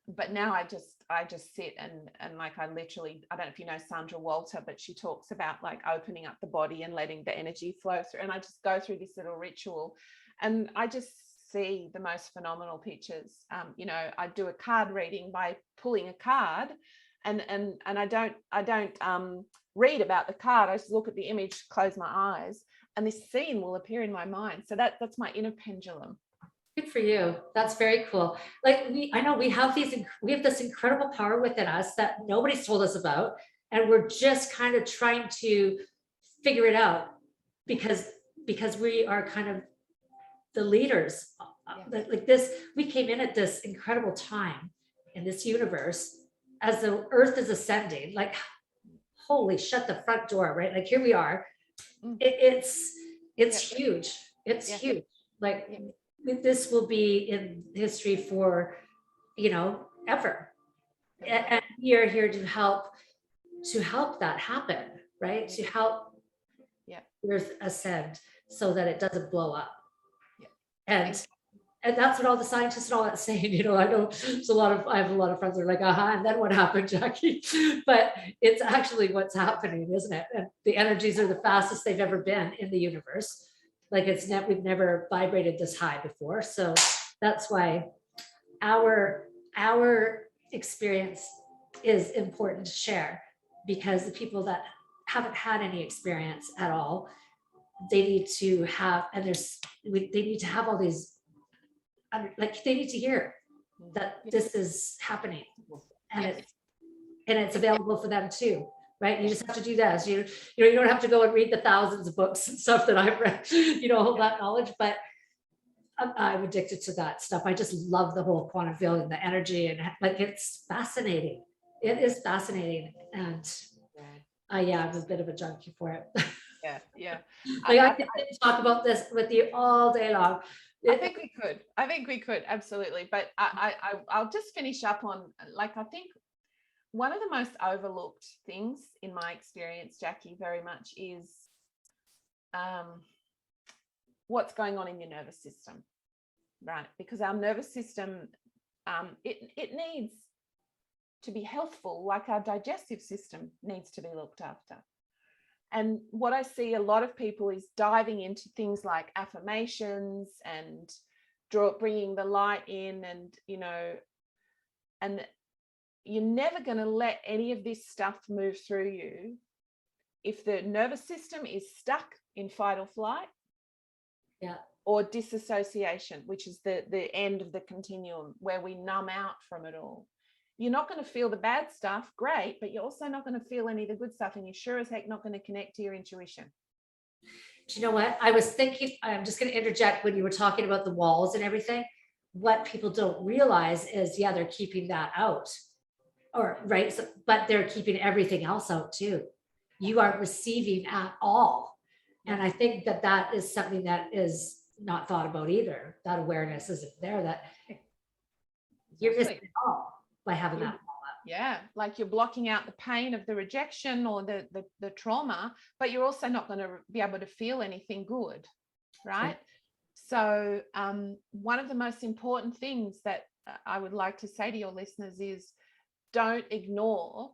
But now I just sit and like I literally, I don't know if you know Sandra Walter, but she talks about like opening up the body and letting the energy flow through. And I just go through this little ritual and I just see the most phenomenal pictures. I do a card reading by pulling a card and I don't read about the card. I just look at the image, close my eyes, and this scene will appear in my mind. So that's my inner pendulum. Good for you. That's very cool. Like I know we have this incredible power within us that nobody's told us about. And we're just kind of trying to figure it out because we are kind of the leaders. Like this, we came in at this incredible time in this universe as the earth is ascending, like, holy, shut the front door, right? Like here we are. It's huge. It's huge. Like this will be in history for, ever. And we are here to help that happen, right? To help Earth ascend so that it doesn't blow up. And that's what all the scientists and all that saying, I know I have a lot of friends that are like, and then what happened, Jackie? But it's actually what's happening, isn't it? And the energies are the fastest they've ever been in the universe. Like we've never vibrated this high before. So that's why our experience is important to share, because the people that haven't had any experience at all, they need to have, and they need to have all these, like they need to hear that this is happening, and it's available for them too, right? You just have to do this. You don't have to go and read the thousands of books and stuff that I've read, all that knowledge, but I'm addicted to that stuff. I just love the whole quantum field and the energy, and like it's fascinating. It is fascinating, and I'm a bit of a junkie for it. Yeah. Like I could talk about this with you all day long. I think we could absolutely. But I'll just finish up on, like, I think one of the most overlooked things in my experience, Jackie, very much is what's going on in your nervous system, right? Because our nervous system, it needs to be healthful, like our digestive system needs to be looked after. And what I see a lot of people is diving into things like affirmations and bringing the light in, and and you're never going to let any of this stuff move through you if the nervous system is stuck in fight or flight, or disassociation, which is the end of the continuum where we numb out from it all. You're not going to feel the bad stuff, great, but you're also not going to feel any of the good stuff, and you're sure as heck not going to connect to your intuition. you know what? I was thinking, I'm just going to interject when you were talking about the walls and everything. What people don't realize is, yeah, they're keeping that out, or right. So, but they're keeping everything else out too. You aren't receiving at all. And I think that that is something that is not thought about either. That awareness isn't there, that you're missing it all by having that. Yeah, like you're blocking out the pain of the rejection or the trauma, but you're also not going to be able to feel anything good, right? So one of the most important things that I would like to say to your listeners is, don't ignore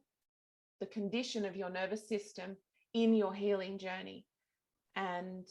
the condition of your nervous system in your healing journey. And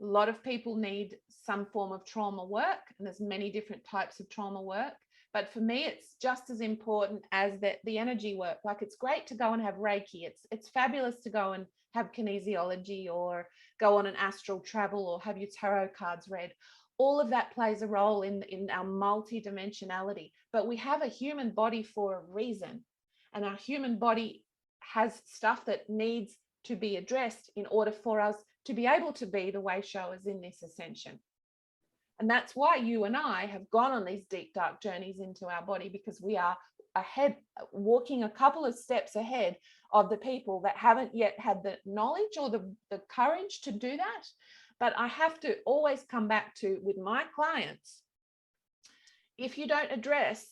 a lot of people need some form of trauma work, and there's many different types of trauma work. But for me, it's just as important as the energy work. Like, it's great to go and have Reiki. It's fabulous to go and have kinesiology, or go on an astral travel, or have your tarot cards read. All of that plays a role in our multidimensionality. But we have a human body for a reason. And our human body has stuff that needs to be addressed in order for us to be able to be the way showers in this ascension. And that's why you and I have gone on these deep, dark journeys into our body, because we are ahead, walking a couple of steps ahead of the people that haven't yet had the knowledge or the courage to do that. But I have to always come back to, with my clients, if you don't address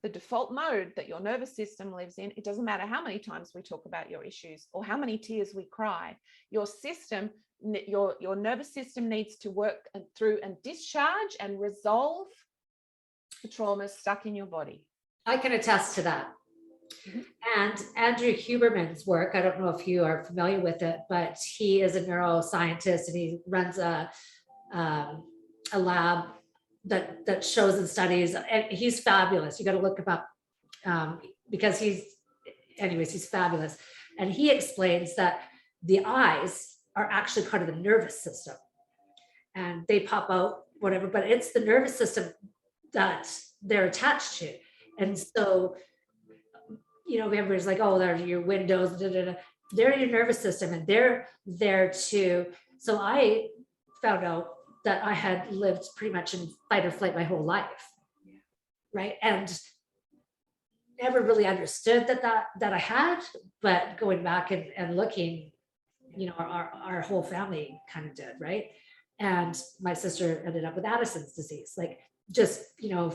the default mode that your nervous system lives in, it doesn't matter how many times we talk about your issues or how many tears we cry, your system, your nervous system needs to work through and discharge and resolve the traumas stuck in your body. I can attest to that. And Andrew Huberman's work, I don't know if you are familiar with it, but he is a neuroscientist, and he runs a lab that shows and studies, and he's fabulous. You got to look him up, because he's fabulous. And he explains that the eyes are actually part of the nervous system, and they pop out whatever, but it's the nervous system that they're attached to. And so, everybody's like, oh, they're your windows, they're your nervous system, and they're there too. So I found out that I had lived pretty much in fight or flight my whole life. Right. And never really understood that I had, but going back and looking, our whole family kind of did. Right. And my sister ended up with Addison's disease, like just,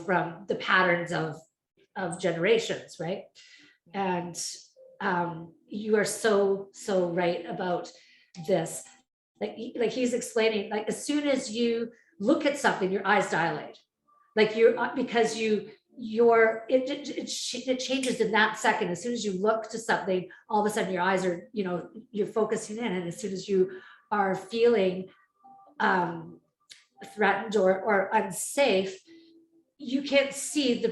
from the patterns of generations. Right. And you are so right about this. Like he's explaining, like, as soon as you look at something, your eyes dilate, like because it changes in that second. As soon as you look to something, all of a sudden your eyes are, you're focusing in. And as soon as you are feeling threatened or unsafe, you can't see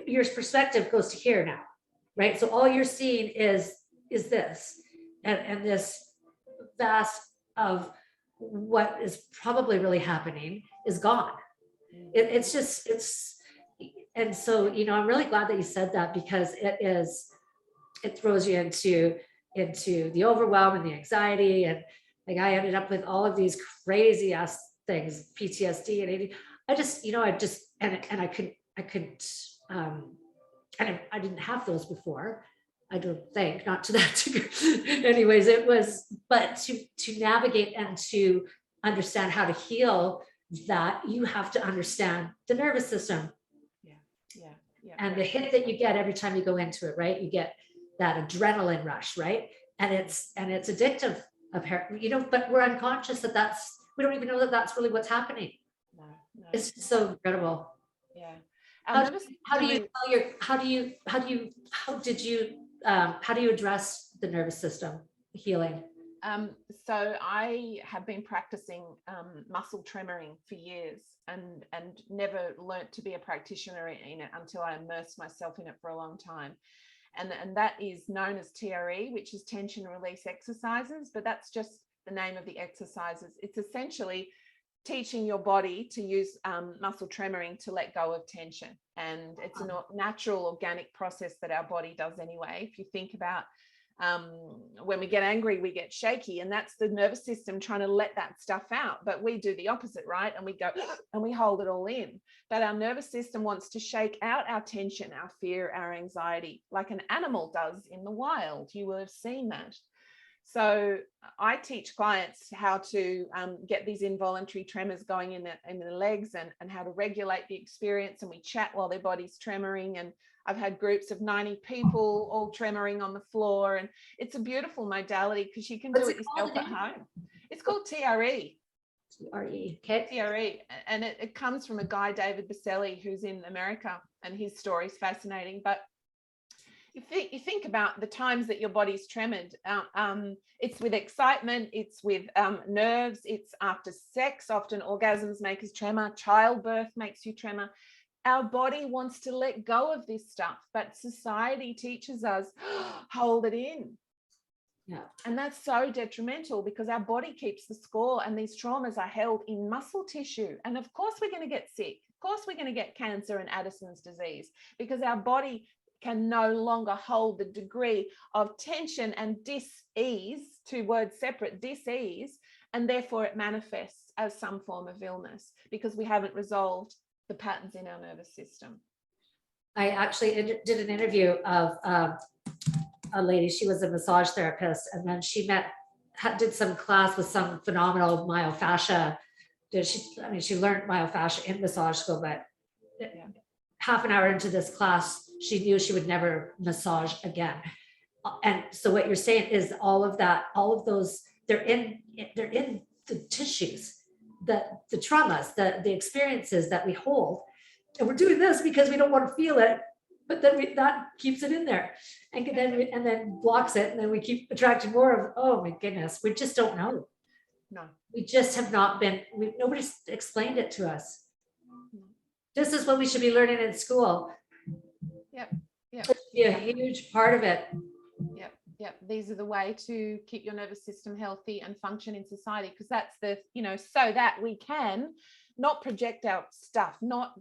your perspective goes to here now. Right. So all you're seeing is this and this vast of what is probably really happening is gone. And so, I'm really glad that you said that, because it throws you into the overwhelm and the anxiety. And like, I ended up with all of these crazy ass things, PTSD and ADD. I didn't have those before. I don't think, not to that degree. Anyways, but to navigate and to understand how to heal that, you have to understand the nervous system. Yeah. And the hit that you get every time you go into it, right? You get that adrenaline rush, right? And it's addictive, apparently, but we're unconscious we don't even know that that's really what's happening. No. It's so incredible. Yeah. How do you address the nervous system healing? So I have been practicing muscle tremoring for years, and never learnt to be a practitioner in it until I immersed myself in it for a long time. And that is known as TRE, which is tension release exercises, but that's just the name of the exercises. It's essentially teaching your body to use muscle tremoring to let go of tension. And it's a natural organic process that our body does anyway. If you think about When we get angry, we get shaky, and that's the nervous system trying to let that stuff out. But we do the opposite, right? And we go and we hold it all in. But our nervous system wants to shake out our tension, our fear, our anxiety, like an animal does in the wild. You will have seen that. So I teach clients how to get these involuntary tremors going in the legs, and how to regulate the experience. And we chat while their body's tremoring. And I've had groups of 90 people all tremoring on the floor. And it's a beautiful modality because you can do it yourself at home. It's called TRE. TRE. Okay. TRE. And it comes from a guy, David Baselli, who's in America, and his story is fascinating. But you think about the times that your body's tremored, it's with excitement, it's with nerves, it's after sex. Often orgasms make us tremor, childbirth makes you tremor. Our body wants to let go of this stuff, but society teaches us, hold it in. Yeah. And that's so detrimental, because our body keeps the score, and these traumas are held in muscle tissue. And of course we're going to get sick. Of course we're going to get cancer and Addison's disease, because our body can no longer hold the degree of tension and dis-ease, two words separate, dis-ease, and therefore it manifests as some form of illness, because we haven't resolved the patterns in our nervous system. I actually did an interview of a lady. She was a massage therapist, and then she did some class with some phenomenal myofascia. She learned myofascia in massage school, but half an hour into this class, she knew she would never massage again. And so what you're saying is all of those, they're in the tissues, the traumas, the experiences that we hold. And we're doing this because we don't want to feel it, but then that keeps it in there, and then blocks it. And then we keep attracting more of, oh my goodness, we just don't know. No. We just have not been, nobody's explained it to us. This is what we should be learning in school. Yep. It should be a huge part of it. Yep. These are the way to keep your nervous system healthy and function in society, because that's so that we can not project our stuff, not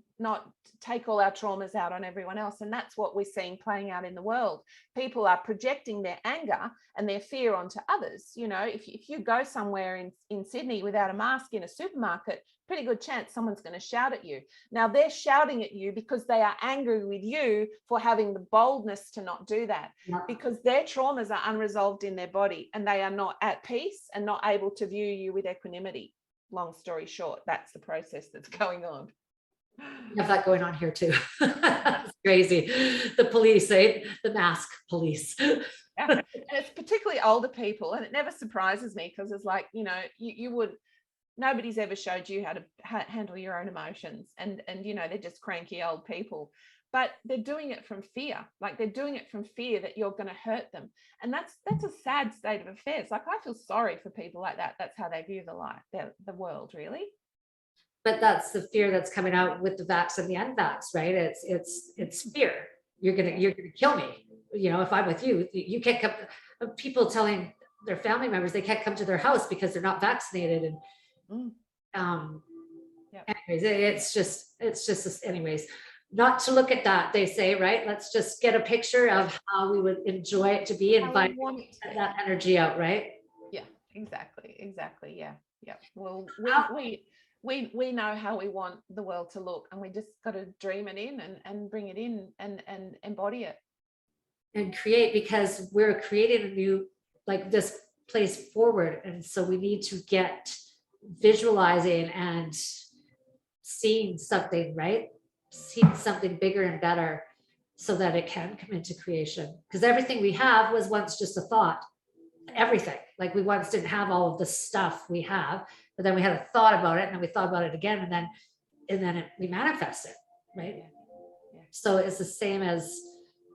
take all our traumas out on everyone else. And that's what we're seeing playing out in the world. People are projecting their anger and their fear onto others. If you go somewhere in Sydney without a mask in a supermarket, pretty good chance someone's going to shout at you. Now, they're shouting at you because they are angry with you for having the boldness to not do that, because their traumas are unresolved in their body, and they are not at peace and not able to view you with equanimity. Long story short, that's the process that's going on. We have that going on here too. It's crazy. The police, the mask police. Yeah. And it's particularly older people, and it never surprises me, because it's like, nobody's ever showed you how to handle your own emotions, and they're just cranky old people, but they're doing it from fear. Like, they're doing it from fear that you're going to hurt them. And that's a sad state of affairs. Like, I feel sorry for people like that. That's how they view the world, really. But that's the fear that's coming out with the vax and the unvax, right? It's fear. You're gonna kill me. If I'm with you, you can't come. People telling their family members they can't come to their house because they're not vaccinated. And anyways, it's just anyways, not to look at that, they say, right? Let's just get a picture of how we would enjoy it to be, and invite that energy out, right? Yeah, exactly. Yeah. Well, we know how we want the world to look, and we just got to dream it in and bring it in and embody it and create, because we're creating a new, like, this place forward. And so we need to get visualizing and seeing something, right? Seeing something bigger and better, so that it can come into creation. Because everything we have was once just a thought. Everything, like, we once didn't have all of the stuff we have, but then we had a thought about it, and then we thought about it again, and then we manifest it, right? Yeah. So it's the same as,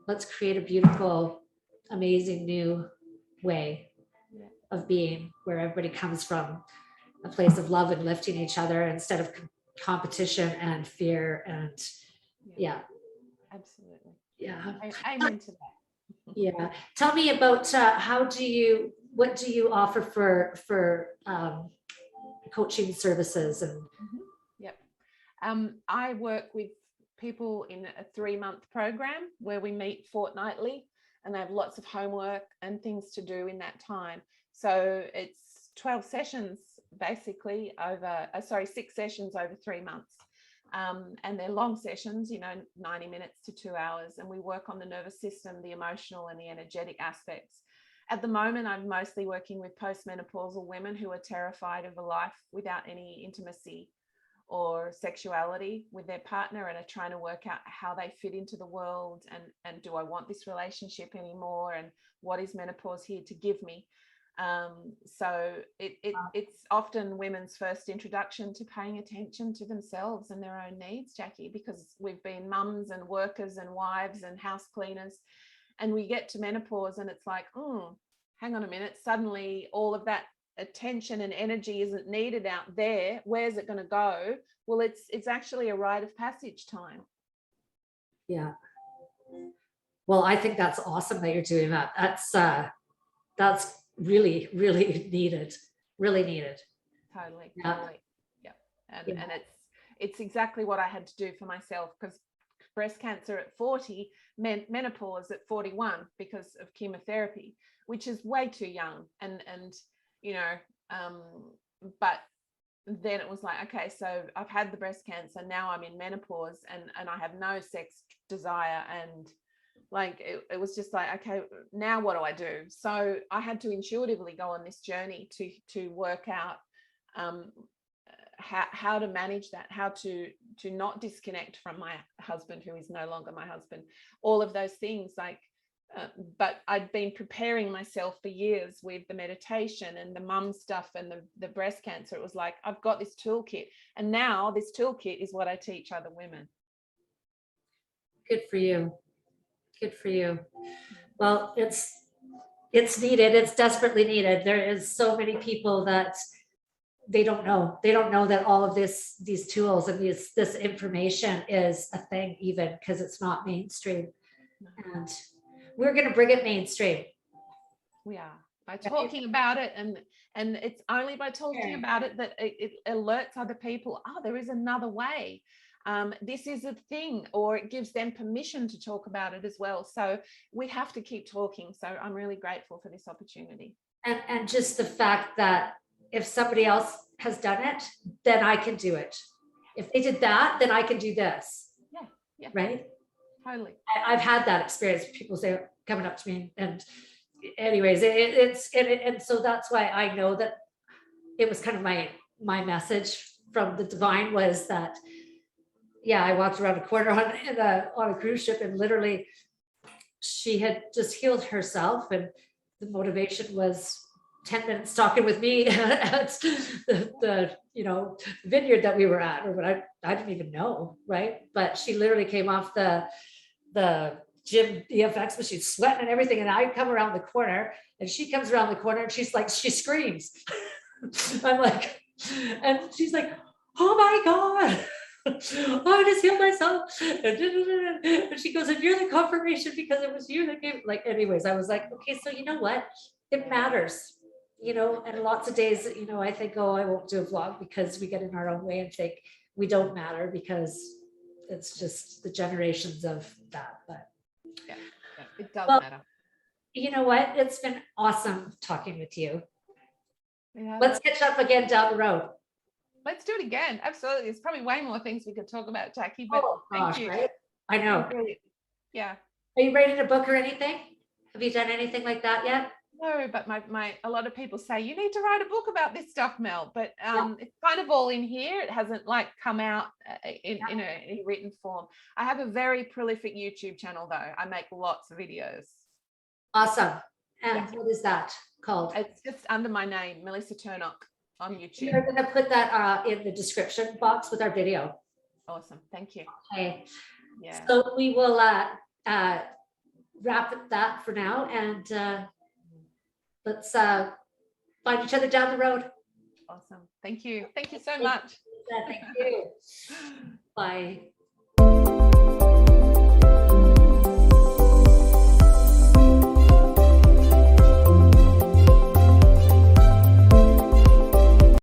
let's create a beautiful, amazing new way of being, where everybody comes from a place of love and lifting each other, instead of competition and fear. And absolutely. Yeah. I'm into that. Yeah. Tell me about what do you offer for coaching services? And Yep. I work with people in a 3-month program where we meet fortnightly, and they have lots of homework and things to do in that time. So it's 12 sessions basically over, 6 sessions over 3 months. And they're long sessions, 90 minutes to 2 hours. And we work on the nervous system, the emotional and the energetic aspects. At the moment, I'm mostly working with postmenopausal women who are terrified of a life without any intimacy or sexuality with their partner, and are trying to work out how they fit into the world, and do I want this relationship anymore, and what is menopause here to give me. So it's often women's first introduction to paying attention to themselves and their own needs, Jackie, because we've been mums and workers and wives and house cleaners, and we get to menopause and it's like, hang on a minute, suddenly all of that attention and energy isn't needed out there. Where's it going to go? Well, it's actually a rite of passage time. Yeah. Well, I think that's awesome that you're doing that. That's really, really needed. Really needed. Totally. Yeah. Totally. Yeah. And it's exactly what I had to do for myself, because breast cancer at 40 meant menopause at 41 because of chemotherapy, which is way too young. And but then it was like, okay, so I've had the breast cancer, now I'm in menopause, and I have no sex desire, and like it was just like, okay, now what do I do? So I had to intuitively go on this journey to work out how to manage that, how to not disconnect from my husband, who is no longer my husband, all of those things. Like but I'd been preparing myself for years with the meditation and the mum stuff and the breast cancer. It was like, I've got this toolkit, and now this toolkit is what I teach other women. Good for you. Good for you. Well, it's needed. It's desperately needed. There is so many people that they don't know that all of these tools and this information is a thing, even because it's not mainstream. And we're going to bring it mainstream. We are, by talking about it, and it's only by talking about it that it alerts other people, there is another way. This is a thing, or it gives them permission to talk about it as well. So we have to keep talking. So I'm really grateful for this opportunity. And just the fact that if somebody else has done it, then I can do it. If they did that, then I can do this. Yeah. Right? Totally. I've had that experience. People say, coming up to me, and anyways, and so that's why I know that it was kind of my message from the divine was that, I walked around a corner on a cruise ship, and literally she had just healed herself, and the motivation was 10 minutes talking with me at the vineyard that we were at, or what I didn't even know, right? But she literally came off the gym EFX machine, sweating and everything, and I come around the corner, and she comes around the corner, and she's like, she screams. I'm like, and she's like, oh my God. I just healed myself. And she goes, and you're the confirmation, because it was you that gave, like, anyways, I was like, okay, so you know what? It matters, and lots of days, I think, I won't do a vlog because we get in our own way and think we don't matter, because it's just the generations of that. But yeah, it does matter. You know what? It's been awesome talking with you. Let's catch up again down the road. Let's do it again. Absolutely. There's probably way more things we could talk about, Jackie, but thank you. Right? I know. Yeah. Are you ready to book or anything? Have you done anything like that yet? No, but a lot of people say you need to write a book about this stuff, Mel, but it's kind of all in here. It hasn't come out in a written form. I have a very prolific YouTube channel though. I make lots of videos. Awesome. And what is that called? It's just under my name, Melissa Turnock, on YouTube. We're going to put that in the description box with our video. Awesome. Thank you. Okay. Yeah. So we will wrap that for now, and let's find each other down the road. Awesome. Thank you. Thank you so much. Thank you. Bye.